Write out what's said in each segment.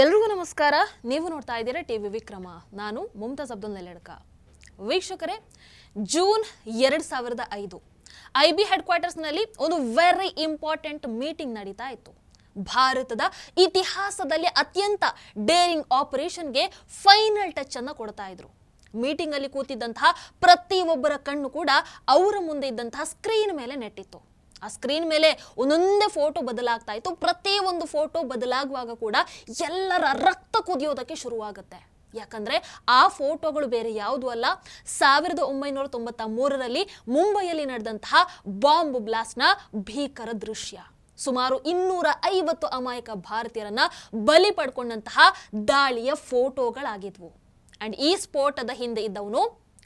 ಎಲ್ರಿಗೂ ನಮಸ್ಕಾರ. ನೀವು ನೋಡ್ತಾ ಇದ್ದೀರಾ ಟಿವಿ ವಿಕ್ರಮ. ನಾನು ಮುಮ್ತಾಜ್ ಅಬ್ದುಲ್ ನೆಲೆಡ್ಕ. ವೀಕ್ಷಕರೇ, ಜೂನ್ 2005 ಐಬಿ ಹೆಡ್ ಕ್ವಾರ್ಟರ್ಸ್ನಲ್ಲಿ ಒಂದು ವೆರಿ ಇಂಪಾರ್ಟೆಂಟ್ ಮೀಟಿಂಗ್ ನಡೀತಾ ಇತ್ತು. ಭಾರತದ ಇತಿಹಾಸದಲ್ಲಿ ಅತ್ಯಂತ ಡೇರಿಂಗ್ ಆಪರೇಷನ್ಗೆ ಫೈನಲ್ ಟಚ್ ಅನ್ನು ಕೊಡ್ತಾ ಇದ್ರು. ಮೀಟಿಂಗ್ ಅಲ್ಲಿ ಕೂತಿದ್ದಂತಹ ಪ್ರತಿಯೊಬ್ಬರ ಕಣ್ಣು ಕೂಡ ಅವರ ಮುಂದೆ ಇದ್ದಂತಹ ಸ್ಕ್ರೀನ್ ಮೇಲೆ ನೆಟ್ಟಿತ್ತು. ಆ ಸ್ಕ್ರೀನ್ ಮೇಲೆ ಒಂದೊಂದೇ ಫೋಟೋ ಬದಲಾಗ್ತಾ ಇತ್ತು. ಪ್ರತಿಯೊಂದು ಫೋಟೋ ಬದಲಾಗುವಾಗ ಕೂಡ ಎಲ್ಲರ ರಕ್ತ ಕುದಿಯೋದಕ್ಕೆ ಶುರುವಾಗುತ್ತೆ. ಯಾಕಂದ್ರೆ ಆ ಫೋಟೋಗಳು ಬೇರೆ ಯಾವುದು ಅಲ್ಲ, 1993ರಲ್ಲಿ ಮುಂಬೈಯಲ್ಲಿ ನಡೆದಂತಹ ಬಾಂಬ್ ಬ್ಲಾಸ್ಟ್ನ ಭೀಕರ ದೃಶ್ಯ. ಸುಮಾರು 250 ಅಮಾಯಕ ಭಾರತೀಯರನ್ನ ಬಲಿ ಪಡ್ಕೊಂಡಂತಹ ದಾಳಿಯ ಫೋಟೋಗಳಾಗಿದ್ವು. ಅಂಡ್ ಈ ಸ್ಫೋಟದ ಹಿಂದೆ ಇದ್ದವನು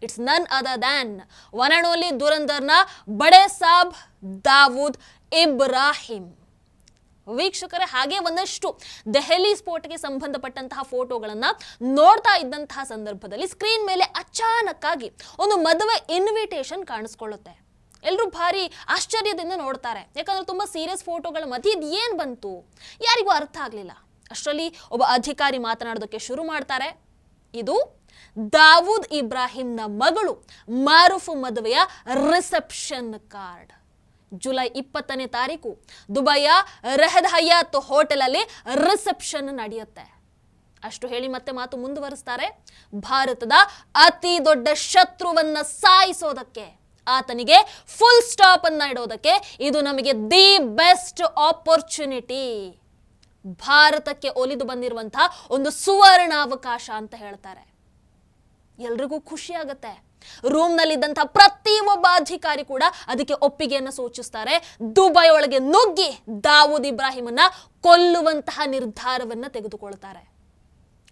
it's none other than one and only ದುರಂದರ್ನ ಬಡೆ ಸಾಬ್ ದಾವೂದ್ ಇಬ್ರಾಹಿಂ. ವೀಕ್ಷಕರೇ, ಹಾಗೆ ಒಂದಷ್ಟು ದೆಹಲಿ ಸ್ಫೋಟಕ್ಕೆ ಸಂಬಂಧಪಟ್ಟಂತಹ ಫೋಟೋಗಳನ್ನ ನೋಡ್ತಾ ಇದ್ದಂತಹ ಸಂದರ್ಭದಲ್ಲಿ ಸ್ಕ್ರೀನ್ ಮೇಲೆ ಅಚಾನಕ್ ಆಗಿ ಒಂದು ಮದುವೆ ಇನ್ವಿಟೇಷನ್ ಕಾಣಿಸ್ಕೊಳ್ಳುತ್ತೆ. ಎಲ್ಲರೂ ಭಾರಿ ಆಶ್ಚರ್ಯದಿಂದ ನೋಡ್ತಾರೆ. ಯಾಕಂದ್ರೆ ತುಂಬಾ ಸೀರಿಯಸ್ ಫೋಟೋಗಳ ಮಧ್ಯೆ ಇದು ಏನ್ ಬಂತು, ಯಾರಿಗೂ ಅರ್ಥ ಆಗ್ಲಿಲ್ಲ. ಅಷ್ಟರಲ್ಲಿ ಒಬ್ಬ ಅಧಿಕಾರಿ ಮಾತನಾಡೋದಕ್ಕೆ ಶುರು ಮಾಡ್ತಾರೆ. ಇದು ದಾವೂದ್ ಇಬ್ರಾಹಿಂನ ಮಗಳು ಮಾರುಫ್ ಮದುವೆಯ ರಿಸೆಪ್ಷನ್ ಕಾರ್ಡ್. ಜುಲೈ 20ನೇ ತಾರೀಕು ದುಬೈಯ ರೆಹದ್ ಹಯಾತ್ ಹೋಟೆಲ್ ಅಲ್ಲಿ ರಿಸೆಪ್ಷನ್ ನಡೆಯುತ್ತೆ. ಅಷ್ಟು ಹೇಳಿ ಮತ್ತೆ ಮಾತು ಮುಂದುವರಿಸ್ತಾರೆ. ಭಾರತದ ಅತಿ ದೊಡ್ಡ ಶತ್ರುವನ್ನ ಸಾಯಿಸೋದಕ್ಕೆ, ಆತನಿಗೆ ಫುಲ್ ಸ್ಟಾಪ್ ಅನ್ನ ಇಡೋದಕ್ಕೆ ಇದು ನಮಗೆ ದಿ ಬೆಸ್ಟ್ ಆಪರ್ಚುನಿಟಿ, ಭಾರತಕ್ಕೆ ಒಲಿದು ಬಂದಿರುವಂತಹ ಒಂದು ಸುವರ್ಣಾವಕಾಶ ಅಂತ ಹೇಳ್ತಾರೆ. ಎಲ್ರಿಗೂ ಖುಷಿ ಆಗತ್ತೆ. ರೂಮ್ ನಲ್ಲಿದ್ದಂತಹ ಪ್ರತಿಯೊಬ್ಬ ಅಧಿಕಾರಿ ಕೂಡ ಅದಕ್ಕೆ ಒಪ್ಪಿಗೆಯನ್ನು ಸೂಚಿಸ್ತಾರೆ. ದುಬೈ ಒಳಗೆ ನುಗ್ಗಿ ದಾವೂದ್ ಇಬ್ರಾಹಿಮನ್ನ ಕೊಲ್ಲುವಂತಹ ನಿರ್ಧಾರವನ್ನ ತೆಗೆದುಕೊಳ್ತಾರೆ.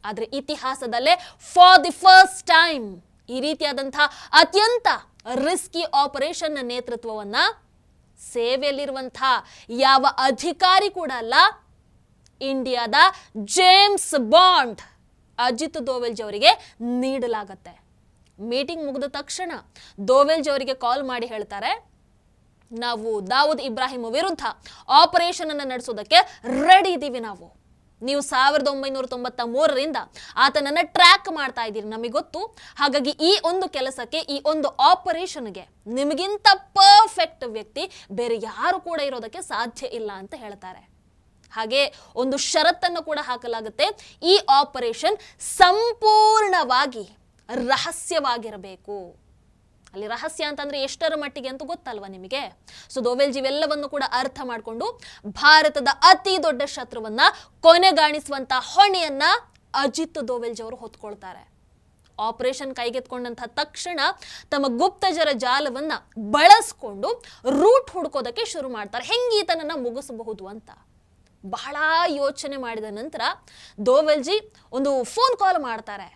ಆದ್ರೆ ಇತಿಹಾಸದಲ್ಲೇ ಫಾರ್ ದಿ ಫಸ್ಟ್ ಟೈಮ್ ಈ ರೀತಿಯಾದಂತಹ ಅತ್ಯಂತ ರಿಸ್ಕಿ ಆಪರೇಷನ್ ನೇತೃತ್ವವನ್ನ ಸೇವೆಯಲ್ಲಿರುವಂತಹ ಯಾವ ಅಧಿಕಾರಿ ಕೂಡ ಅಲ್ಲ, ಇಂಡಿಯಾದ ಜೇಮ್ಸ್ ಬಾಂಡ್ ಅಜಿತ್ ದೋವೆಲ್ಜಿ ಅವರಿಗೆ ನೀಡಲಾಗತ್ತೆ. ಮೀಟಿಂಗ್ ಮುಗಿದ ತಕ್ಷಣ ದೋವೆಲ್ಜಿ ಅವರಿಗೆ ಕಾಲ್ ಮಾಡಿ ಹೇಳ್ತಾರೆ, ನಾವು ದಾವೂದ್ ಇಬ್ರಾಹಿಂ ವಿರುದ್ಧ ಆಪರೇಷನ್ ಅನ್ನು ನಡೆಸೋದಕ್ಕೆ ರೆಡಿ ಇದ್ದೀವಿ. ನೀವು 1993ರಿಂದ ಆತನನ್ನ ಟ್ರ್ಯಾಕ್ ಮಾಡ್ತಾ ಇದ್ದೀರಿ, ನಮಗೆ ಗೊತ್ತು. ಹಾಗಾಗಿ ಈ ಒಂದು ಕೆಲಸಕ್ಕೆ, ಈ ಒಂದು ಆಪರೇಷನ್ಗೆ ನಿಮಗಿಂತ ಪರ್ಫೆಕ್ಟ್ ವ್ಯಕ್ತಿ ಬೇರೆ ಯಾರು ಕೂಡ ಇರೋದಕ್ಕೆ ಸಾಧ್ಯ ಇಲ್ಲ ಅಂತ ಹೇಳ್ತಾರೆ. ಹಾಗೆ ಒಂದು ಷರತ್ತನ್ನು ಕೂಡ ಹಾಕಲಾಗುತ್ತೆ. ಈ ಆಪರೇಷನ್ ಸಂಪೂರ್ಣವಾಗಿ ರಹಸ್ಯವಾಗಿರಬೇಕು. ಅಲ್ಲಿ ರಹಸ್ಯ ಅಂತಂದ್ರೆ ಎಷ್ಟರ ಮಟ್ಟಿಗೆ ಅಂತ ಗೊತ್ತಲ್ವಾ ನಿಮಗೆ? ಸೊ ದೋವೆಲ್ಜಿ ಇವೆಲ್ಲವನ್ನು ಕೂಡ ಅರ್ಥ ಮಾಡಿಕೊಂಡು ಭಾರತದ ಅತಿ ದೊಡ್ಡ ಶತ್ರುವನ್ನ ಕೊನೆಗಾಣಿಸುವಂತ ಹೊಣೆಯನ್ನ ಅಜಿತ್ ದೋವೆಲ್ಜಿ ಅವರು ಹೊತ್ಕೊಳ್ತಾರೆ. ಆಪರೇಷನ್ ಕೈಗೆತ್ಕೊಂಡಂತಹ ತಕ್ಷಣ ತಮ್ಮ ಗುಪ್ತಚರ ಜಾಲವನ್ನ ಬಳಸ್ಕೊಂಡು ರೂಟ್ ಹುಡ್ಕೋದಕ್ಕೆ ಶುರು ಮಾಡ್ತಾರೆ, ಹೆಂಗೆ ಈತನನ್ನ ಮುಗಿಸಬಹುದು ಅಂತ. ಬಹಳ ಯೋಚನೆ ಮಾಡಿದ ನಂತರ ದೋವೆಲ್ಜಿ ಒಂದು ಫೋನ್ ಕಾಲ್ ಮಾಡ್ತಾರೆ.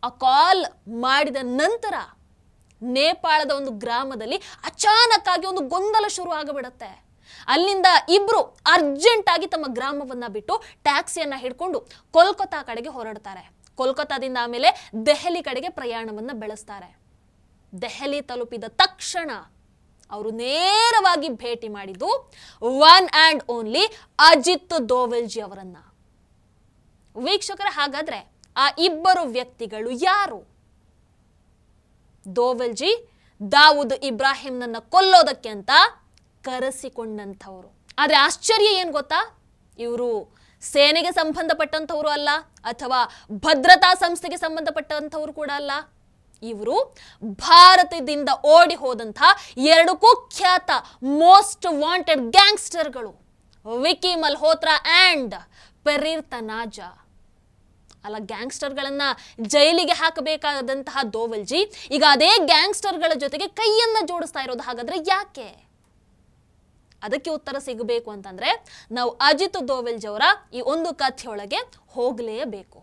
ಆ ಕಾಲ್ ಮಾಡಿದ ನಂತರ ನೇಪಾಳದ ಒಂದು ಗ್ರಾಮದಲ್ಲಿ ಅಚಾನಕ್ ಆಗಿ ಒಂದು ಗೊಂದಲ ಶುರು ಆಗಿಬಿಡುತ್ತೆ. ಅಲ್ಲಿಂದ ಇಬ್ರು ಅರ್ಜೆಂಟ್ ಆಗಿ ತಮ್ಮ ಗ್ರಾಮವನ್ನ ಬಿಟ್ಟು ಟ್ಯಾಕ್ಸಿಯನ್ನ ಹಿಡ್ಕೊಂಡು ಕೋಲ್ಕತ್ತಾ ಕಡೆಗೆ ಹೊರಡ್ತಾರೆ. ಕೋಲ್ಕತ್ತಾದಿಂದ ಆಮೇಲೆ ದೆಹಲಿ ಕಡೆಗೆ ಪ್ರಯಾಣವನ್ನ ಬೆಳೆಸ್ತಾರೆ. ದೆಹಲಿ ತಲುಪಿದ ತಕ್ಷಣ ಅವರು ನೇರವಾಗಿ ಭೇಟಿ ಮಾಡಿದ್ದು ಒನ್ ಅಂಡ್ ಓನ್ಲಿ ಅಜಿತ್ ದೋವೆಲ್ಜಿ ಅವರನ್ನ. ವೀಕ್ಷಕರ, ಹಾಗಾದ್ರೆ ಆ ಇಬ್ಬರು ವ್ಯಕ್ತಿಗಳು ಯಾರು? ದೋವೆಲ್ಜಿ ದಾವೂದ್ ಇಬ್ರಾಹಿಂನನ್ನ ಕೊಲ್ಲೋದಕ್ಕೆ ಅಂತ ಕರೆಸಿಕೊಂಡಂಥವ್ರು. ಆದ್ರೆ ಆಶ್ಚರ್ಯ ಏನ್ ಗೊತ್ತಾ? ಇವರು ಸೇನೆಗೆ ಸಂಬಂಧಪಟ್ಟಂಥವ್ರು ಅಲ್ಲ, ಅಥವಾ ಭದ್ರತಾ ಸಂಸ್ಥೆಗೆ ಸಂಬಂಧಪಟ್ಟಂಥವ್ರು ಕೂಡ ಅಲ್ಲ. ಇವರು ಭಾರತದಿಂದ ಓಡಿ ಹೋದಂತಹ 2 ಕುಖ್ಯಾತ ಮೋಸ್ಟ್ ವಾಂಟೆಡ್ ಗ್ಯಾಂಗ್ಸ್ಟರ್ಗಳು, ವಿಕಿ ಮಲ್ಹೋತ್ರಾ ಅಂಡ್ ಪೆರೀರ್ ತನಾಜಾ. ಅಲ್ಲ, ಗ್ಯಾಂಗ್ಸ್ಟರ್ಗಳನ್ನ ಜೈಲಿಗೆ ಹಾಕಬೇಕಾದಂತಹ ದೋವೆಲ್ಜಿ ಈಗ ಅದೇ ಗ್ಯಾಂಗ್ಸ್ಟರ್ಗಳ ಜೊತೆಗೆ ಕೈಯನ್ನ ಜೋಡಿಸ್ತಾ ಇರೋದು. ಹಾಗಾದ್ರೆ ಯಾಕೆ? ಅದಕ್ಕೆ ಉತ್ತರ ಸಿಗಬೇಕು ಅಂತಂದ್ರೆ ನಾವು ಅಜಿತ್ ದೋವೆಲ್ಜಿ ಅವರ ಈ ಒಂದು ಕಥೆಯೊಳಗೆ ಹೋಗಲೇಬೇಕು.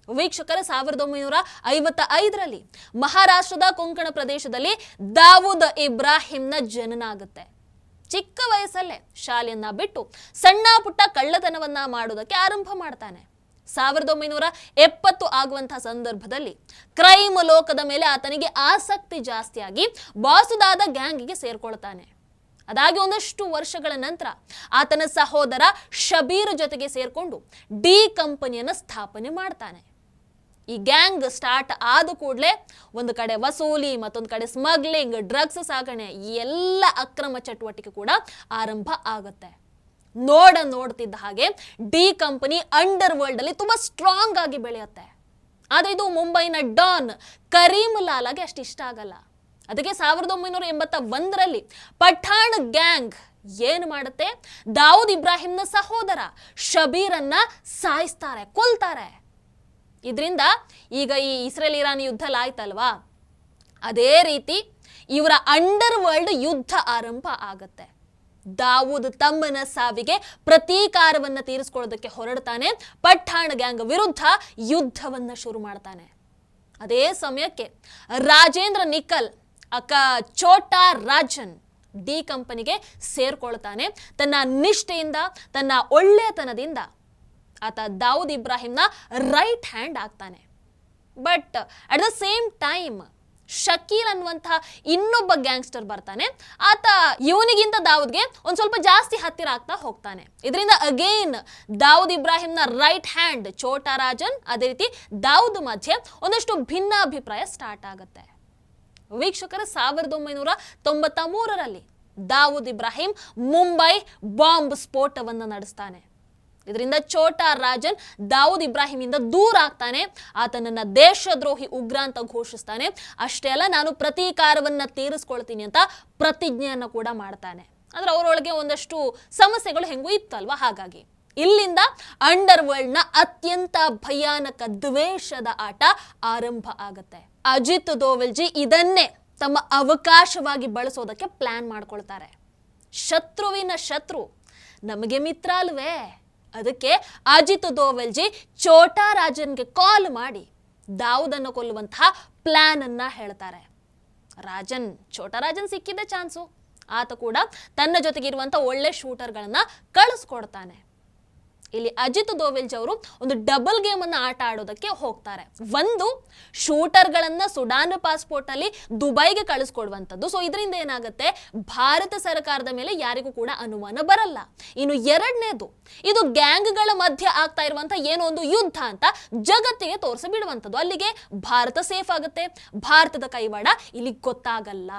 ವೀಕ್ಷಕರ, 1955ರಲ್ಲಿ ಮಹಾರಾಷ್ಟ್ರದ ಕೊಂಕಣ ಪ್ರದೇಶದಲ್ಲಿ ದಾವೂದ್ ಇಬ್ರಾಹಿಂನ ಜನನ ಆಗುತ್ತೆ. ಚಿಕ್ಕ ವಯಸ್ಸಲ್ಲೇ ಶಾಲೆಯನ್ನ ಬಿಟ್ಟು ಸಣ್ಣ ಪುಟ್ಟ ಕಳ್ಳತನವನ್ನ ಮಾಡೋದಕ್ಕೆ ಆರಂಭ ಮಾಡ್ತಾನೆ. 1970 ಆಗುವಂತಹ ಸಂದರ್ಭದಲ್ಲಿ ಕ್ರೈಮ್ ಲೋಕದ ಮೇಲೆ ಆತನಿಗೆ ಆಸಕ್ತಿ ಜಾಸ್ತಿಯಾಗಿ ಬಾಸುದಾದ ಗ್ಯಾಂಗಿಗೆ ಸೇರ್ಕೊಳ್ತಾನೆ. ಅದಾಗಿ ಒಂದಷ್ಟು ವರ್ಷಗಳ ನಂತರ ಆತನ ಸಹೋದರ ಶಬೀರ್ ಜೊತೆಗೆ ಸೇರ್ಕೊಂಡು ಡಿ ಕಂಪನಿಯನ್ನು ಸ್ಥಾಪನೆ ಮಾಡ್ತಾನೆ. ಈ ಗ್ಯಾಂಗ್ ಸ್ಟಾರ್ಟ್ ಆದ ಕೂಡಲೇ ಒಂದು ಕಡೆ ವಸೂಲಿ, ಮತ್ತೊಂದು ಕಡೆ ಸ್ಮಗ್ಲಿಂಗ್, ಡ್ರಗ್ಸ್ ಸಾಗಣೆ, ಈ ಎಲ್ಲ ಅಕ್ರಮ ಚಟುವಟಿಕೆ ಕೂಡ ಆರಂಭ ಆಗುತ್ತೆ. ನೋಡ್ತಿದ್ದ ಹಾಗೆ ಡಿ ಕಂಪನಿ ಅಂಡರ್ ವರ್ಲ್ಡ್ ಅಲ್ಲಿ ತುಂಬಾ ಸ್ಟ್ರಾಂಗ್ ಆಗಿ ಬೆಳೆಯುತ್ತೆ. ಆದ್ರೆ ಇದು ಮುಂಬೈನ ಡಾನ್ ಕರೀಂ ಲಾಲಾಗೆ ಅಷ್ಟು ಇಷ್ಟ ಆಗಲ್ಲ. ಅದಕ್ಕೆ 1981ರಲ್ಲಿ ಪಠಾಣ್ ಗ್ಯಾಂಗ್ ಏನು ಮಾಡುತ್ತೆ, ದಾವೂದ್ ಇಬ್ರಾಹಿಂನ ಸಹೋದರ ಶಬೀರನ್ನ ಸಾಯಿಸ್ತಾರೆ, ಕೊಲ್ತಾರೆ. ಇದರಿಂದ ಈಗ ಈ ಇಸ್ರೇಲ್ ಇರಾನ್ ಯುದ್ಧ ಆಯ್ತಲ್ವಾ, ಅದೇ ರೀತಿ ಇವರ ಅಂಡರ್ ವರ್ಲ್ಡ್ ಯುದ್ಧ ಆರಂಭ ಆಗತ್ತೆ. ದಾವೂದ್ ತಮ್ಮನ ಸಾವಿಗೆ ಪ್ರತೀಕಾರವನ್ನ ತೀರಿಸಿಕೊಳ್ಳೋದಕ್ಕೆ ಹೊರಡ್ತಾನೆ. ಪಠಾಣ್ ಗ್ಯಾಂಗ್ ವಿರುದ್ಧ ಯುದ್ಧವನ್ನ ಶುರು ಮಾಡ್ತಾನೆ. ಅದೇ ಸಮಯಕ್ಕೆ ರಾಜೇಂದ್ರ ನಿಕಲ್ ಛೋಟಾ ರಾಜನ್ ಡಿ ಕಂಪನಿಗೆ ಸೇರ್ಕೊಳ್ತಾನೆ. ತನ್ನ ನಿಷ್ಠೆಯಿಂದ, ತನ್ನ ಒಳ್ಳೆತನದಿಂದ ಆತ ದಾವೂದ್ ಇಬ್ರಾಹಿಂನ ರೈಟ್ ಹ್ಯಾಂಡ್ ಆಗ್ತಾನೆ. But at the same time Shakeel ಅನ್ನುವಂತಹ ಇನ್ನೊಬ್ಬ ಗ್ಯಾಂಗ್ಸ್ಟರ್ ಬರ್ತಾನೆ. ಆತ ಇವನಿಗಿಂತ ದಾವೂದ್ಗೆ ಒಂದ್ ಸ್ವಲ್ಪ ಜಾಸ್ತಿ ಹತ್ತಿರ ಆಗ್ತಾ ಹೋಗ್ತಾನೆ. ಇದರಿಂದ ಅಗೇನ್ ದಾವೂದ್ ಇಬ್ರಾಹಿಂನ ರೈಟ್ ಹ್ಯಾಂಡ್ ಛೋಟಾ ರಾಜನ್, ಅದೇ ರೀತಿ ದಾವೂದ್ ಮಧ್ಯೆ ಒಂದಷ್ಟು ಭಿನ್ನಾಭಿಪ್ರಾಯ ಸ್ಟಾರ್ಟ್ ಆಗುತ್ತೆ. ವೀಕ್ಷಕರ 1993ರಲ್ಲಿ ದಾವೂದ್ ಇಬ್ರಾಹಿಂ ಮುಂಬೈ ಬಾಂಬ್ ಸ್ಫೋಟವನ್ನು ನಡೆಸ್ತಾನೆ. ಇದರಿಂದ ಛೋಟಾ ರಾಜನ್ ದಾವೂದ್ ಇಬ್ರಾಹಿಮಿಂದ ದೂರ ಆಗ್ತಾನೆ. ಆತನನ್ನ ದೇಶದ್ರೋಹಿ ಉಗ್ರ ಅಂತ ಘೋಷಿಸ್ತಾನೆ. ಅಷ್ಟೇ ಅಲ್ಲ, ನಾನು ಪ್ರತೀಕಾರವನ್ನ ತೀರಿಸ್ಕೊಳ್ತೀನಿ ಅಂತ ಪ್ರತಿಜ್ಞೆಯನ್ನು ಕೂಡ ಮಾಡ್ತಾನೆ. ಅಂದ್ರೆ ಅವರೊಳಗೆ ಒಂದಷ್ಟು ಸಮಸ್ಯೆಗಳು ಹೆಂಗೂ ಇತ್ತಲ್ವಾ, ಹಾಗಾಗಿ ಇಲ್ಲಿಂದ ಅಂಡರ್ ವರ್ಲ್ಡ್ ನ ಅತ್ಯಂತ ಭಯಾನಕ ದ್ವೇಷದ ಆಟ ಆರಂಭ ಆಗತ್ತೆ. ಅಜಿತ್ ದೋವಲ್ಜಿ ಇದನ್ನೇ ತಮ್ಮ ಅವಕಾಶವಾಗಿ ಬಳಸೋದಕ್ಕೆ ಪ್ಲಾನ್ ಮಾಡ್ಕೊಳ್ತಾರೆ. ಶತ್ರುವಿನ ಶತ್ರು ನಮಗೆ ಮಿತ್ರ ಅಲ್ವೇ, ಅದಕ್ಕೆ ಅಜಿತ್ ದೋವಲ್ಜಿ ಛೋಟಾ ರಾಜನ್ಗೆ ಕಾಲ್ ಮಾಡಿ ದಾವೂದನ್ನು ಕೊಲ್ಲುವಂತಹ ಪ್ಲಾನ್ ಅನ್ನ ಹೇಳ್ತಾರೆ. ಛೋಟಾ ರಾಜನ್ ಸಿಕ್ಕಿದ್ದ ಚಾನ್ಸು. ಆತ ಕೂಡ ತನ್ನ ಜೊತೆಗಿರುವಂತ ಒಳ್ಳೆ ಶೂಟರ್ಗಳನ್ನ ಕಳಿಸ್ಕೊಡ್ತಾನೆ. ಇಲ್ಲಿ ಅಜಿತ್ ದೋವಲ್ಜಿ ಅವರು ಒಂದು ಡಬಲ್ ಗೇಮ್ ಅನ್ನ ಆಟ ಆಡೋದಕ್ಕೆ ಹೋಗ್ತಾರೆ. ಒಂದು, ಶೂಟರ್ಗಳನ್ನ ಸುಡಾನ್ ಪಾಸ್ಪೋರ್ಟ್ ಅಲ್ಲಿ ದುಬೈಗೆ ಕಳಿಸ್ಕೊಡುವಂಥದ್ದು. ಸೊ ಇದರಿಂದ ಏನಾಗುತ್ತೆ, ಭಾರತ ಸರ್ಕಾರದ ಮೇಲೆ ಯಾರಿಗೂ ಕೂಡ ಅನುಮಾನ ಬರಲ್ಲ. ಇನ್ನು ಎರಡನೇದು, ಇದು ಗ್ಯಾಂಗ್ಗಳ ಮಧ್ಯೆ ಆಗ್ತಾ ಇರುವಂತ ಏನೋ ಒಂದು ಯುದ್ಧ ಅಂತ ಜಗತ್ತಿಗೆ ತೋರಿಸಿಬಿಡುವಂಥದ್ದು. ಅಲ್ಲಿಗೆ ಭಾರತ ಸೇಫ್ ಆಗುತ್ತೆ, ಭಾರತದ ಕೈವಾಡ ಇಲ್ಲಿ ಗೊತ್ತಾಗಲ್ಲ.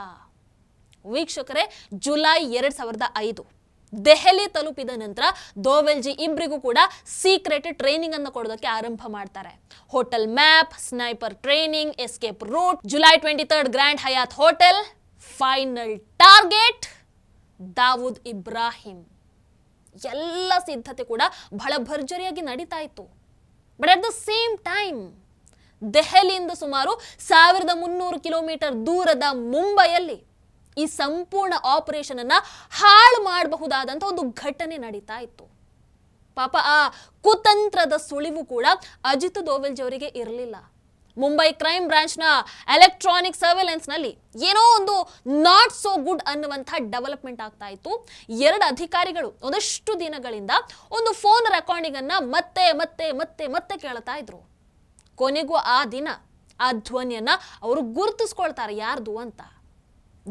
ವೀಕ್ಷಕರೇ, ಜುಲೈ 2005 ದೆಹಲಿ ತಲುಪಿದ ನಂತರ ದೋವಲ್ಜಿ ಇಬ್ಬರಿಗೂ ಕೂಡ ಸೀಕ್ರೆಟ್ ಟ್ರೈನಿಂಗ್ ಅನ್ನು ಕೊಡೋದಕ್ಕೆ ಆರಂಭ ಮಾಡ್ತಾರೆ. Hotel map, sniper training, escape route, July 23 Grand Hyatt hotel, final target Dawood Ibrahim. ಎಲ್ಲ ಸಿದ್ಧತೆ ಕೂಡ ಬಹಳ ಭರ್ಜರಿಯಾಗಿ ನಡೀತಾ ಇತ್ತು. But at the same time ದೆಹಲಿಯಿಂದ ಸುಮಾರು 1300 ಕಿಲೋಮೀಟರ್ ದೂರದ ಮುಂಬೈಯಲ್ಲಿ ಈ ಸಂಪೂರ್ಣ ಆಪರೇಷನ್ ಅನ್ನ ಹಾಳು ಮಾಡಬಹುದಾದಂತ ಒಂದು ಘಟನೆ ನಡೀತಾ ಇತ್ತು. ಪಾಪ ಆ ಕುತಂತ್ರದ ಸುಳಿವು ಕೂಡ ಅಜಿತ್ ದೋವಲ್ಜಿ ಅವರಿಗೆ ಇರಲಿಲ್ಲ. ಮುಂಬೈ ಕ್ರೈಮ್ ಬ್ರಾಂಚ್ ನ ಎಲೆಕ್ಟ್ರಾನಿಕ್ ಸರ್ವೆಲೆನ್ಸ್ ನಲ್ಲಿ ಏನೋ ಒಂದು ನಾಟ್ ಸೋ ಗುಡ್ ಅನ್ನುವಂಥ ಡೆವಲಪ್ಮೆಂಟ್ ಆಗ್ತಾ ಇತ್ತು. 2 ಅಧಿಕಾರಿಗಳು ಒಂದಷ್ಟು ದಿನಗಳಿಂದ ಒಂದು ಫೋನ್ ರೆಕಾರ್ಡಿಂಗ್ ಅನ್ನ ಮತ್ತೆ ಮತ್ತೆ ಮತ್ತೆ ಮತ್ತೆ ಕೇಳ್ತಾ ಇದ್ರು. ಕೊನೆಗೂ ಆ ದಿನ ಆ ಧ್ವನಿಯನ್ನ ಅವರು ಗುರುತಿಸ್ಕೊಳ್ತಾರೆ ಯಾರ್ದು ಅಂತ.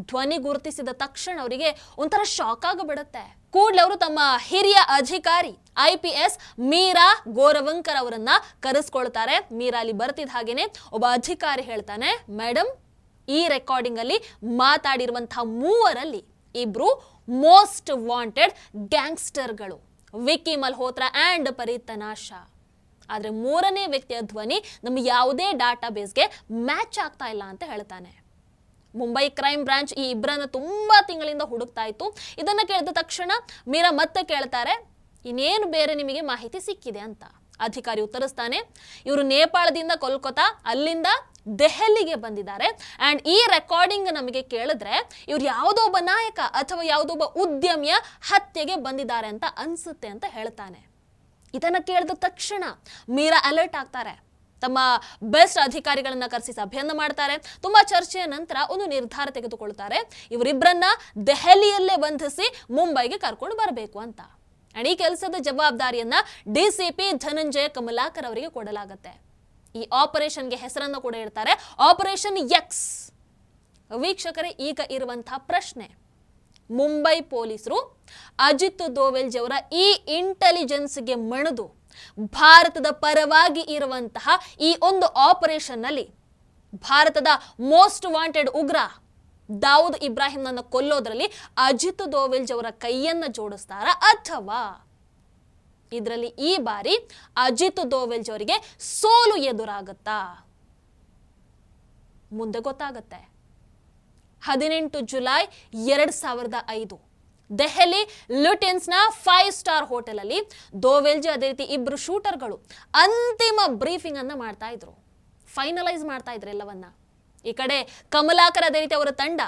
ಧ್ವನಿ ಗುರುತಿಸಿದ ತಕ್ಷಣ ಅವರಿಗೆ ಒಂಥರ ಶಾಕ್ ಆಗಿಬಿಡುತ್ತೆ. ಕೂಡಲೇ ಅವರು ತಮ್ಮ ಹಿರಿಯ ಅಧಿಕಾರಿ IPS ಮೀರಾ ಗೋರವಂಕರ್ ಅವರನ್ನ ಕರೆಸ್ಕೊಳ್ತಾರೆ. ಮೀರಾ ಅಲ್ಲಿ ಬರ್ತಿದ್ದ ಹಾಗೇನೆ ಒಬ್ಬ ಅಧಿಕಾರಿ ಹೇಳ್ತಾನೆ, ಮೇಡಮ್, ಈ ರೆಕಾರ್ಡಿಂಗ್ ಅಲ್ಲಿ ಮಾತಾಡಿರುವಂತಹ 3ರಲ್ಲಿ 2 ಮೋಸ್ಟ್ ವಾಂಟೆಡ್ ಗ್ಯಾಂಗ್ಸ್ಟರ್ಗಳು, ವಿಕ್ಕಿ ಮಲ್ಹೋತ್ರಾ ಅಂಡ್ ಪರಿತನಾಶಾ. ಆದ್ರೆ 3ನೇ ವ್ಯಕ್ತಿಯ ಧ್ವನಿ ನಮ್ಮ ಯಾವುದೇ ಡಾಟಾ ಬೇಸ್ಗೆ ಮ್ಯಾಚ್ ಆಗ್ತಾ ಇಲ್ಲ ಅಂತ ಹೇಳ್ತಾನೆ. ಮುಂಬೈ ಕ್ರೈಮ್ ಬ್ರಾಂಚ್ ಈ ಇಬ್ಬರನ್ನ ತುಂಬಾ ತಿಂಗಳಿಂದ ಹುಡುಕ್ತಾ ಇತ್ತು. ಇದನ್ನ ಕೇಳಿದ ತಕ್ಷಣ ಮೀರಾ ಮತ್ತೆ ಕೇಳ್ತಾರೆ, ಇನ್ನೇನು ಬೇರೆ ನಿಮಗೆ ಮಾಹಿತಿ ಸಿಕ್ಕಿದೆ ಅಂತ. ಅಧಿಕಾರಿ ಉತ್ತರಿಸ್ತಾನೆ, ಇವರು ನೇಪಾಳದಿಂದ ಕೋಲ್ಕತ್ತಾ, ಅಲ್ಲಿಂದ ದೆಹಲಿಗೆ ಬಂದಿದ್ದಾರೆ. ಅಂಡ್ ಈ ರೆಕಾರ್ಡಿಂಗ್ ನಮಗೆ ಕೇಳಿದ್ರೆ ಇವ್ರು ಯಾವುದೋ ಒಬ್ಬ ನಾಯಕ ಅಥವಾ ಯಾವುದೋ ಒಬ್ಬ ಉದ್ಯಮಿಯ ಹತ್ಯೆಗೆ ಬಂದಿದ್ದಾರೆ ಅಂತ ಅನ್ಸುತ್ತೆ ಅಂತ ಹೇಳ್ತಾನೆ. ಇದನ್ನ ಕೇಳಿದ ತಕ್ಷಣ ಮೀರಾ ಅಲರ್ಟ್ ಆಗ್ತಾರೆ. ತಮ್ಮ ಬೆಸ್ಟ್ ಅಧಿಕಾರಿಗಳನ್ನ ಕರೆಸಿ ಸಭೆಯನ್ನ ಮಾಡ್ತಾರೆ. ತುಂಬಾ ಚರ್ಚೆಯ ನಂತರ ಒಂದು ನಿರ್ಧಾರ ತೆಗೆದುಕೊಳ್ತಾರೆ, ಇವರಿಬ್ಬರನ್ನ ದೆಹಲಿಯಲ್ಲೇ ಬಂಧಿಸಿ ಮುಂಬೈಗೆ ಕರ್ಕೊಂಡು ಬರಬೇಕು ಅಂತ. ಅಂಡ್ ಈ ಕೆಲಸದ ಜವಾಬ್ದಾರಿಯನ್ನ DCP ಧನಂಜಯ ಕಮಲಾಕರ್ ಅವರಿಗೆ ಕೊಡಲಾಗುತ್ತೆ. ಈ ಆಪರೇಷನ್ಗೆ ಹೆಸರನ್ನು ಕೂಡ ಇಡ್ತಾರೆ, ಆಪರೇಷನ್ ಎಕ್ಸ್. ವೀಕ್ಷಕರೇ, ಈಗ ಇರುವಂತಹ ಪ್ರಶ್ನೆ, ಮುಂಬೈ ಪೊಲೀಸರು ಅಜಿತ್ ದೋವೆಲ್ಜಿ ಅವರ ಈ ಇಂಟೆಲಿಜೆನ್ಸ್ಗೆ ಮಣಿದು ಭಾರತದ ಪರವಾಗಿ ಇರುವಂತಹ ಈ ಒಂದು ಆಪರೇಷನ್ ನಲ್ಲಿ ಭಾರತದ ಮೋಸ್ಟ್ ವಾಂಟೆಡ್ ಉಗ್ರ ದಾವೂದ್ ಇಬ್ರಾಹಿಂನನ್ನು ಕೊಲ್ಲೋದ್ರಲ್ಲಿ ಅಜಿತ್ ದೋವೆಲ್ಜಿ ಅವರ ಕೈಯನ್ನ ಜೋಡಿಸ್ತಾರ, ಅಥವಾ ಇದರಲ್ಲಿ ಈ ಬಾರಿ ಅಜಿತ್ ದೋವೆಲ್ಜಿ ಅವರಿಗೆ ಸೋಲು ಎದುರಾಗುತ್ತಾ? ಮುಂದೆ ಗೊತ್ತಾಗುತ್ತೆ. 18 ಜುಲೈ 2005 ದೆಹಲಿ ಲುಟೆನ್ಸ್ನ 5 ಸ್ಟಾರ್ ಹೋಟೆಲ್ ಅಲ್ಲಿ ದೋವೆಲ್ಜಿ ಅದೇ ರೀತಿ ಇಬ್ರು ಶೂಟರ್ಗಳು ಅಂತಿಮ ಬ್ರೀಫಿಂಗ್ ಅನ್ನ ಮಾಡ್ತಾ ಇದ್ರು, ಫೈನಲೈಸ್ ಮಾಡ್ತಾ ಇದ್ರು ಎಲ್ಲವನ್ನ. ಈ ಕಡೆ ಕಮಲಾಕರ್ ಅದೇ ರೀತಿ ಅವರ ತಂಡ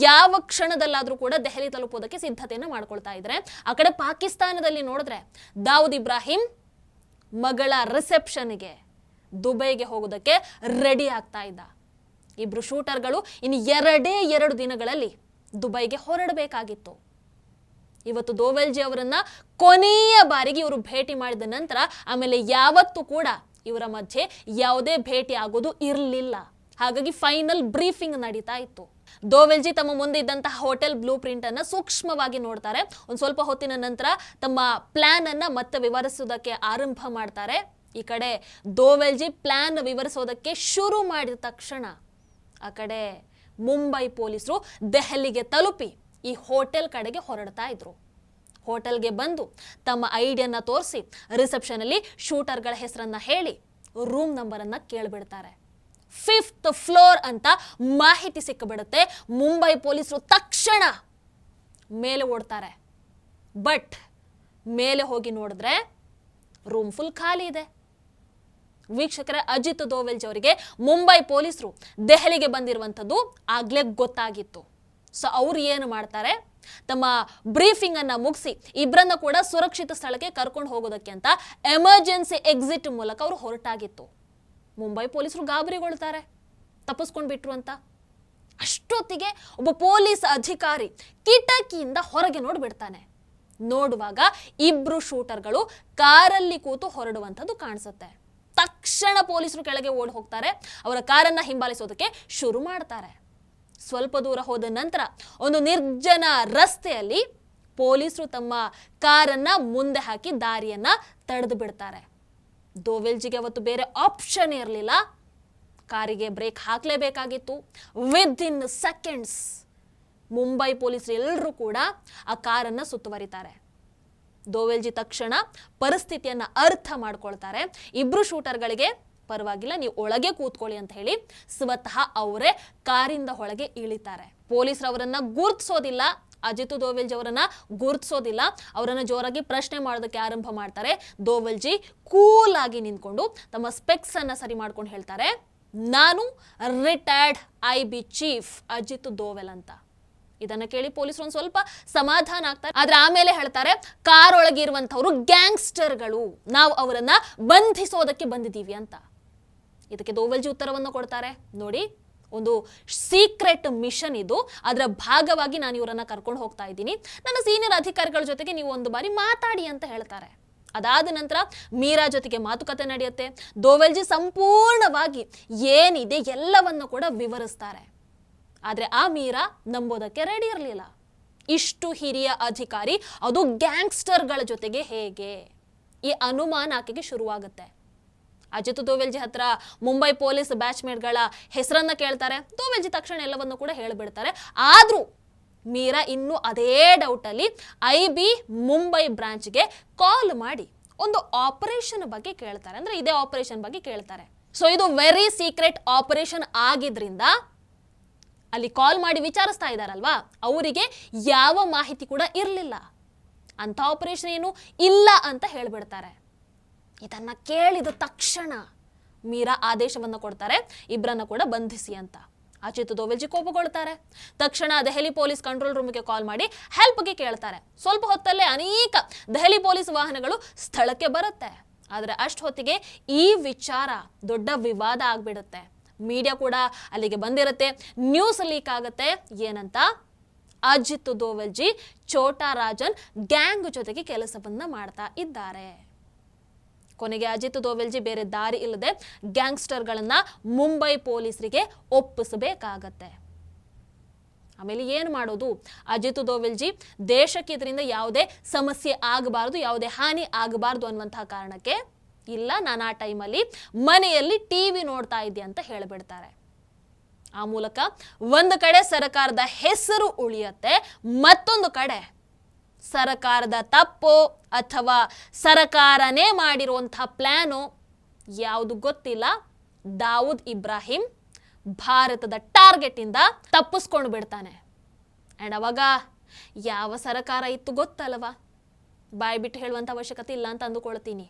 ಯಾವ ಕ್ಷಣದಲ್ಲಾದ್ರೂ ಕೂಡ ದೆಹಲಿ ತಲುಪೋದಕ್ಕೆ ಸಿದ್ಧತೆಯನ್ನು ಮಾಡ್ಕೊಳ್ತಾ ಇದ್ರೆ, ಆ ಕಡೆ ಪಾಕಿಸ್ತಾನದಲ್ಲಿ ನೋಡಿದ್ರೆ ದಾವೂದ್ ಇಬ್ರಾಹಿಂ ಮಗಳ ರಿಸೆಪ್ಷನ್ಗೆ ದುಬೈಗೆ ಹೋಗೋದಕ್ಕೆ ರೆಡಿ ಆಗ್ತಾ ಇದ್ದ. ಇಬ್ರು ಶೂಟರ್ಗಳು ಇನ್ನು 2 ದಿನಗಳಲ್ಲಿ ದುಬೈಗೆ ಹೊರಡಬೇಕಾಗಿತ್ತು. ಇವತ್ತು ದೋವೆಲ್ಜಿ ಅವರನ್ನ ಕೊನೆಯ ಬಾರಿಗೆ ಇವರು ಭೇಟಿ ಮಾಡಿದ ನಂತರ ಆಮೇಲೆ ಯಾವತ್ತೂ ಕೂಡ ಇವರ ಮಧ್ಯೆ ಯಾವುದೇ ಭೇಟಿ ಆಗೋದು ಇರಲಿಲ್ಲ. ಹಾಗಾಗಿ ಫೈನಲ್ ಬ್ರೀಫಿಂಗ್ ನಡೀತಾ ಇತ್ತು. ದೋವೆಲ್ಜಿ ತಮ್ಮ ಮುಂದೆ ಇದ್ದಂತಹ ಹೋಟೆಲ್ ಬ್ಲೂ ಪ್ರಿಂಟ್ ಅನ್ನ ಸೂಕ್ಷ್ಮವಾಗಿ ನೋಡ್ತಾರೆ. ಒಂದು ಸ್ವಲ್ಪ ಹೊತ್ತಿನ ನಂತರ ತಮ್ಮ ಪ್ಲಾನ್ ಅನ್ನ ಮತ್ತೆ ವಿವರಿಸೋದಕ್ಕೆ ಆರಂಭ ಮಾಡ್ತಾರೆ. ಈ ಕಡೆ ದೋವೆಲ್ಜಿ ಪ್ಲಾನ್ ವಿವರಿಸೋದಕ್ಕೆ ಶುರು ಮಾಡಿದ ತಕ್ಷಣ ಆ ಕಡೆ ಮುಂಬೈ ಪೊಲೀಸರು ದೆಹಲಿಗೆ ತಲುಪಿ ಈ ಹೋಟೆಲ್ ಕಡೆಗೆ ಹೊರಡ್ತಾ ಇದ್ರು. ಹೋಟೆಲ್ಗೆ ಬಂದು ತಮ್ಮ ಐಡಿಯನ್ನ ತೋರಿಸಿ ರಿಸೆಪ್ಷನ್ ಅಲ್ಲಿ ಶೂಟರ್ಗಳ ಹೆಸರನ್ನ ಹೇಳಿ ರೂಮ್ ನಂಬರ್ ಅನ್ನ ಕೇಳ್ಬಿಡ್ತಾರೆ. 5th ಫ್ಲೋರ್ ಅಂತ ಮಾಹಿತಿ ಸಿಕ್ಕಿಬಿಡುತ್ತೆ. ಮುಂಬೈ ಪೊಲೀಸರು ತಕ್ಷಣ ಮೇಲೆ ಓಡ್ತಾರೆ. ಬಟ್ ಮೇಲೆ ಹೋಗಿ ನೋಡಿದ್ರೆ ರೂಮ್ ಫುಲ್ ಖಾಲಿ ಇದೆ. ವೀಕ್ಷಕರೇ, ಅಜಿತ್ ದೋವೆಲ್ಜಿ ಅವರಿಗೆ ಮುಂಬೈ ಪೊಲೀಸರು ದೆಹಲಿಗೆ ಬಂದಿರುವಂಥದ್ದು ಆಗ್ಲೇ ಗೊತ್ತಾಗಿತ್ತು. ಸೊ ಅವ್ರು ಏನು ಮಾಡ್ತಾರೆ, ತಮ್ಮ ಬ್ರೀಫಿಂಗ್ ಅನ್ನ ಮುಗಿಸಿ ಇಬ್ಬರನ್ನ ಕೂಡ ಸುರಕ್ಷಿತ ಸ್ಥಳಕ್ಕೆ ಕರ್ಕೊಂಡು ಹೋಗೋದಕ್ಕೆ ಅಂತ ಎಮರ್ಜೆನ್ಸಿ ಎಕ್ಸಿಟ್ ಮೂಲಕ ಅವರು ಹೊರಟಾಗಿತ್ತು. ಮುಂಬೈ ಪೊಲೀಸರು ಗಾಬರಿಗೊಳ್ತಾರೆ, ತಪ್ಪಿಸ್ಕೊಂಡು ಬಿಟ್ರು ಅಂತ. ಅಷ್ಟೊತ್ತಿಗೆ ಒಬ್ಬ ಪೊಲೀಸ್ ಅಧಿಕಾರಿ ಕಿಟಕಿಯಿಂದ ಹೊರಗೆ ನೋಡ್ಬಿಡ್ತಾನೆ. ನೋಡುವಾಗ ಇಬ್ರು ಶೂಟರ್ಗಳು ಕಾರಲ್ಲಿ ಕೂತು ಹೊರಡುವಂಥದ್ದು ಕಾಣಿಸುತ್ತೆ. ತಕ್ಷಣ ಪೊಲೀಸರು ಕೆಳಗೆ ಓಡಿ ಹೋಗ್ತಾರೆ, ಅವರ ಕಾರನ್ನ ಹಿಂಬಾಲಿಸೋದಕ್ಕೆ ಶುರು ಮಾಡ್ತಾರೆ. ಸ್ವಲ್ಪ ದೂರ ಹೋದ ನಂತರ ಒಂದು ನಿರ್ಜನ ರಸ್ತೆಯಲ್ಲಿ ಪೊಲೀಸರು ತಮ್ಮ ಕಾರನ್ನ ಮುಂದೆ ಹಾಕಿ ದಾರಿಯನ್ನ ತಡೆದು ಬಿಡ್ತಾರೆ. ದೋವೆಲ್ಜಿಗೆ ಅವತ್ತು ಬೇರೆ ಆಪ್ಷನ್ ಇರಲಿಲ್ಲ, ಕಾರಿಗೆ ಬ್ರೇಕ್ ಹಾಕಲೇಬೇಕಾಗಿತ್ತು. ವಿದಿನ್ ಸೆಕೆಂಡ್ಸ್ ಮುಂಬೈ ಪೊಲೀಸರು ಎಲ್ಲರೂ ಕೂಡ ಆ ಕಾರನ್ನ ಸುತ್ತುವರಿತಾರೆ. ದೋವೆಲ್ಜಿ ತಕ್ಷಣ ಪರಿಸ್ಥಿತಿಯನ್ನ ಅರ್ಥ ಮಾಡ್ಕೊಳ್ತಾರೆ. ಇಬ್ರು ಶೂಟರ್ಗಳಿಗೆ ಪರವಾಗಿಲ್ಲ, ನೀವು ಒಳಗೆ ಕೂತ್ಕೊಳ್ಳಿ ಅಂತ ಹೇಳಿ ಸ್ವತಃ ಅವರೇ ಕಾರಿಂದ ಒಳಗೆ ಇಳಿತಾರೆ. ಪೊಲೀಸರು ಅವರನ್ನ ಗುರ್ತಿಸೋದಿಲ್ಲ, ಅಜಿತ್ ದೋವೆಲ್ಜಿ ಅವರನ್ನ ಗುರ್ತಿಸೋದಿಲ್ಲ. ಅವರನ್ನ ಜೋರಾಗಿ ಪ್ರಶ್ನೆ ಮಾಡೋದಕ್ಕೆ ಆರಂಭ ಮಾಡ್ತಾರೆ. ದೋವೆಲ್ಜಿ ಕೂಲ್ ಆಗಿ ನಿಂತ್ಕೊಂಡು ತಮ್ಮ ಸ್ಪೆಕ್ಸ್ ಅನ್ನ ಸರಿ ಮಾಡ್ಕೊಂಡು ಹೇಳ್ತಾರೆ, ನಾನು retired IB chief Ajit Doval ಅಂತ. ಇದನ್ನ ಕೇಳಿ ಪೊಲೀಸರು ಒಂದು ಸ್ವಲ್ಪ ಸಮಾಧಾನ ಆಗ್ತಾರೆ. ಆದ್ರೆ ಆಮೇಲೆ ಹೇಳ್ತಾರೆ, ಕಾರ್ ಒಳಗೆ ಇರುವಂತವ್ರು ಗ್ಯಾಂಗ್ಸ್ಟರ್ಗಳು, ನಾವು ಅವರನ್ನ ಬಂಧಿಸೋದಕ್ಕೆ ಬಂದಿದ್ದೀವಿ ಅಂತ. ಇದಕ್ಕೆ ದೋವೆಲ್ಜಿ ಉತ್ತರವನ್ನು ಕೊಡ್ತಾರೆ, ನೋಡಿ, ಒಂದು ಸೀಕ್ರೆಟ್ ಮಿಷನ್ ಇದು, ಅದರ ಭಾಗವಾಗಿ ನಾನು ಇವರನ್ನ ಕರ್ಕೊಂಡು ಹೋಗ್ತಾ ಇದ್ದೀನಿ. ನನ್ನ ಸೀನಿಯರ್ ಅಧಿಕಾರಿಗಳ ಜೊತೆಗೆ ನೀವು ಒಂದು ಬಾರಿ ಮಾತಾಡಿ ಅಂತ ಹೇಳ್ತಾರೆ. ಅದಾದ ನಂತರ ಮೀರಾ ಜೊತೆಗೆ ಮಾತುಕತೆ ನಡೆಯುತ್ತೆ. ದೋವೆಲ್ಜಿ ಸಂಪೂರ್ಣವಾಗಿ ಏನಿದೆ ಎಲ್ಲವನ್ನು ಕೂಡ ವಿವರಿಸ್ತಾರೆ. ಆದ್ರೆ ಆ ಮೀರಾ ನಂಬೋದಕ್ಕೆ ರೆಡಿ ಇರಲಿಲ್ಲ. ಇಷ್ಟು ಹಿರಿಯ ಅಧಿಕಾರಿ, ಅದು ಗ್ಯಾಂಗ್ಸ್ಟರ್ಗಳ ಜೊತೆಗೆ ಹೇಗೆ? ಈ ಅನುಮಾನ ಆಕೆಗೆ ಶುರುವಾಗುತ್ತೆ. ಅಜಿತ್ ದೋವೆಲ್ಜಿ ಹತ್ರ ಮುಂಬೈ ಪೊಲೀಸ್ ಬ್ಯಾಚ್ಮೇಟ್ಗಳ ಹೆಸರನ್ನ ಕೇಳ್ತಾರೆ. ದೋವೆಲ್ಜಿ ತಕ್ಷಣ ಎಲ್ಲವನ್ನು ಕೂಡ ಹೇಳಿಬಿಡ್ತಾರೆ. ಆದ್ರೂ ಮೀರಾ ಇನ್ನೂ ಅದೇ ಡೌಟ್ ಅಲ್ಲಿ IB ಮುಂಬೈ ಬ್ರಾಂಚ್ಗೆ ಕಾಲ್ ಮಾಡಿ ಒಂದು ಆಪರೇಷನ್ ಬಗ್ಗೆ ಕೇಳ್ತಾರೆ. ಅಂದ್ರೆ ಇದೇ ಆಪರೇಷನ್ ಬಗ್ಗೆ ಕೇಳ್ತಾರೆ. ಸೊ ಇದು ವೆರಿ ಸೀಕ್ರೆಟ್ ಆಪರೇಷನ್ ಆಗಿದ್ರಿಂದ ಅಲ್ಲಿ ಕಾಲ್ ಮಾಡಿ ವಿಚಾರಿಸ್ತಾ ಇದ್ದಾರಲ್ವಾ, ಅವರಿಗೆ ಯಾವ ಮಾಹಿತಿ ಕೂಡ ಇರಲಿಲ್ಲ. ಅಂತ ಆಪರೇಷನ್ ಏನು ಇಲ್ಲ ಅಂತ ಹೇಳ್ಬಿಡ್ತಾರೆ. ಇದನ್ನ ಕೇಳಿದ ತಕ್ಷಣ ಮೀರಾ ಆದೇಶವನ್ನು ಕೊಡ್ತಾರೆ, ಇಬ್ಬರನ್ನ ಕೂಡ ಬಂಧಿಸಿ ಅಂತ. ಅಜಿತ್ ದೋವೆಲ್ಜಿ ಕೋಪಗೊಳ್ತಾರೆ. ತಕ್ಷಣ ದೆಹಲಿ ಪೊಲೀಸ್ ಕಂಟ್ರೋಲ್ ರೂಮ್ಗೆ ಕಾಲ್ ಮಾಡಿ ಹೆಲ್ಪ್ಗೆ ಕೇಳ್ತಾರೆ. ಸ್ವಲ್ಪ ಹೊತ್ತಲ್ಲೇ ಅನೇಕ ದೆಹಲಿ ಪೊಲೀಸ್ ವಾಹನಗಳು ಸ್ಥಳಕ್ಕೆ ಬರುತ್ತೆ. ಆದರೆ ಅಷ್ಟು ಹೊತ್ತಿಗೆ ಈ ವಿಚಾರ ದೊಡ್ಡ ವಿವಾದ ಆಗ್ಬಿಡುತ್ತೆ. ಮೀಡಿಯಾ ಕೂಡ ಅಲ್ಲಿಗೆ ಬಂದಿರುತ್ತೆ. ನ್ಯೂಸ್ ಲೀಕ್ ಆಗುತ್ತೆ. ಏನಂತ? ಅಜಿತ್ ದೋವೆಲ್ಜಿ ಛೋಟಾ ರಾಜನ್ ಗ್ಯಾಂಗ್ ಜೊತೆಗೆ ಕೆಲಸವನ್ನ ಮಾಡ್ತಾ ಇದ್ದಾರೆ. ಕೊನೆಗೆ ಅಜಿತ್ ದೋವೆಲ್ಜಿ ಬೇರೆ ದಾರಿ ಇಲ್ಲದೆ ಗ್ಯಾಂಗ್ಸ್ಟರ್ಗಳನ್ನ ಮುಂಬೈ ಪೊಲೀಸರಿಗೆ ಒಪ್ಪಿಸಬೇಕಾಗತ್ತೆ. ಆಮೇಲೆ ಏನು ಮಾಡೋದು? ಅಜಿತ್ ದೋವಲ್ಜಿ ದೇಶಕ್ಕೆ ಇದರಿಂದ ಯಾವುದೇ ಸಮಸ್ಯೆ ಆಗಬಾರ್ದು, ಯಾವುದೇ ಹಾನಿ ಆಗಬಾರ್ದು ಅನ್ನುವಂತಹ ಕಾರಣಕ್ಕೆ ಇಲ್ಲ, ನಾನು ಆ ಟೈಮಲ್ಲಿ ಮನೆಯಲ್ಲಿ ಟಿವಿ ನೋಡ್ತಾ ಇದ್ದೆ ಅಂತ ಹೇಳಿಬಿಡ್ತಾರೆ. ಆ ಮೂಲಕ ಒಂದು ಕಡೆ ಸರ್ಕಾರದ ಹೆಸರು ಉಳಿಯುತ್ತೆ, ಮತ್ತೊಂದು ಕಡೆ ಸರ್ಕಾರದ ತಪ್ಪು ಅಥವಾ ಸರ್ಕಾರನೇ ಮಾಡಿರುವಂತಹ ಪ್ಲಾನು ಯಾವುದು ಗೊತ್ತಿಲ್ಲ, ದಾವೂದ್ ಇಬ್ರಾಹಿಂ ಭಾರತದ ಟಾರ್ಗೆಟ್ ಇಂದ ತಪ್ಪಿಸ್ಕೊಂಡು ಬಿಡ್ತಾನೆ. ಆ್ಯಂಡ್ ಅವಾಗ ಯಾವ ಸರ್ಕಾರ ಇತ್ತು ಗೊತ್ತಲ್ವಾ, ಬಾಯಿ ಬಿಟ್ಟು ಹೇಳುವಂಥ ಅವಶ್ಯಕತೆ ಇಲ್ಲ ಅಂತ ಅಂದುಕೊಳ್ತೀನಿ.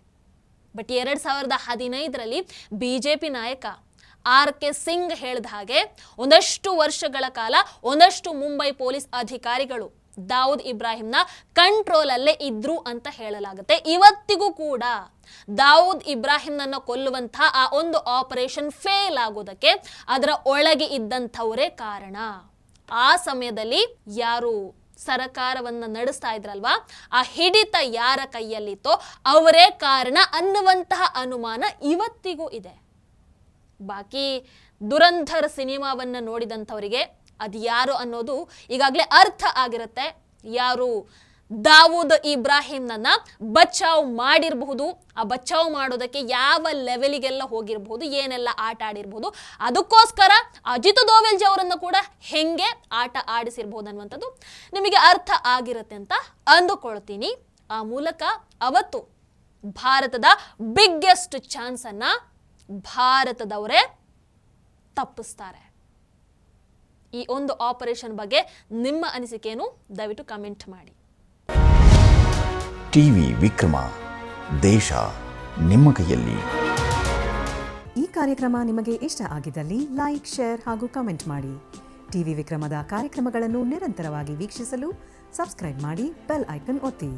ಬಟ್ 2015ರಲ್ಲಿ BJP ನಾಯಕ RK ಸಿಂಗ್ ಹೇಳಿದ ಹಾಗೆ ಒಂದಷ್ಟು ವರ್ಷಗಳ ಕಾಲ ಒಂದಷ್ಟು ಮುಂಬೈ ಪೊಲೀಸ್ ಅಧಿಕಾರಿಗಳು ದಾವೂದ್ ಇಬ್ರಾಹಿಂನ ಕಂಟ್ರೋಲಲ್ಲೇ ಇದ್ರು ಅಂತ ಹೇಳಲಾಗುತ್ತೆ. ಇವತ್ತಿಗೂ ಕೂಡ ದಾವೂದ್ ಇಬ್ರಾಹಿಂನನ್ನು ಕೊಲ್ಲುವಂತಹ ಆ ಒಂದು ಆಪರೇಷನ್ ಫೇಲ್ ಆಗೋದಕ್ಕೆ ಅದರ ಒಳಗೆ ಇದ್ದಂಥವರೇ ಕಾರಣ. ಆ ಸಮಯದಲ್ಲಿ ಯಾರು ಸರ್ಕಾರವನ್ನ ನಡೆಸ್ತಾ ಇದ್ರಲ್ವಾ, ಆ ಹಿಡಿತ ಯಾರ ಕೈಯಲ್ಲಿತ್ತೋ ಅವರೇ ಕಾರಣ ಅನ್ನುವಂತಹ ಅನುಮಾನ ಇವತ್ತಿಗೂ ಇದೆ. ಬಾಕಿ ದುರಂಧರ್ ಸಿನಿಮಾವನ್ನ ನೋಡಿದಂಥವರಿಗೆ ಅದು ಯಾರು ಅನ್ನೋದು ಈಗಾಗಲೇ ಅರ್ಥ ಆಗಿರುತ್ತೆ. ಯಾರು ದಾವೂದ್ ಇಬ್ರಾಹಿಂನನ್ನ ಬಚಾವ್ ಮಾಡಿರಬಹುದು, ಆ ಬಚಾವ್ ಮಾಡೋದಕ್ಕೆ ಯಾವ ಲೆವೆಲಿಗೆಲ್ಲ ಹೋಗಿರಬಹುದು, ಏನೆಲ್ಲ ಆಟ ಆಡಿರಬಹುದು, ಅದಕ್ಕೋಸ್ಕರ ಅಜಿತ್ ದೋವಲ್ಜಿ ಅವರನ್ನು ಕೂಡ ಹೆಂಗೆ ಆಟ ಆಡಿಸಿರ್ಬೋದು ಅನ್ನುವಂಥದ್ದು ನಿಮಗೆ ಅರ್ಥ ಆಗಿರುತ್ತೆ ಅಂತ ಅಂದುಕೊಳ್ತೀನಿ. ಆ ಮೂಲಕ ಅವತ್ತು ಭಾರತದ ಬಿಗ್ಗೆಸ್ಟ್ ಚಾನ್ಸನ್ನ ಭಾರತದವರೇ ತಪ್ಪಿಸ್ತಾರೆ. ಈ ಒಂದು ಆಪರೇಷನ್ ಬಗ್ಗೆ ನಿಮ್ಮ ಅನಿಸಿಕೆಯನ್ನು ದಯವಿಟ್ಟು ಕಮೆಂಟ್ ಮಾಡಿ. ಟಿವಿ ವಿಕ್ರಮ, ದೇಶ ನಿಮ್ಮ ಕೈಯಲ್ಲಿ. ಈ ಕಾರ್ಯಕ್ರಮ ನಿಮಗೆ ಇಷ್ಟ ಆಗಿದ್ದಲ್ಲಿ ಲೈಕ್, ಶೇರ್ ಹಾಗೂ ಕಮೆಂಟ್ ಮಾಡಿ. ಟಿವಿ ವಿಕ್ರಮದ ಕಾರ್ಯಕ್ರಮಗಳನ್ನು ನಿರಂತರವಾಗಿ ವೀಕ್ಷಿಸಲು ಸಬ್ಸ್ಕ್ರೈಬ್ ಮಾಡಿ, ಬೆಲ್ ಐಕನ್ ಒತ್ತಿ.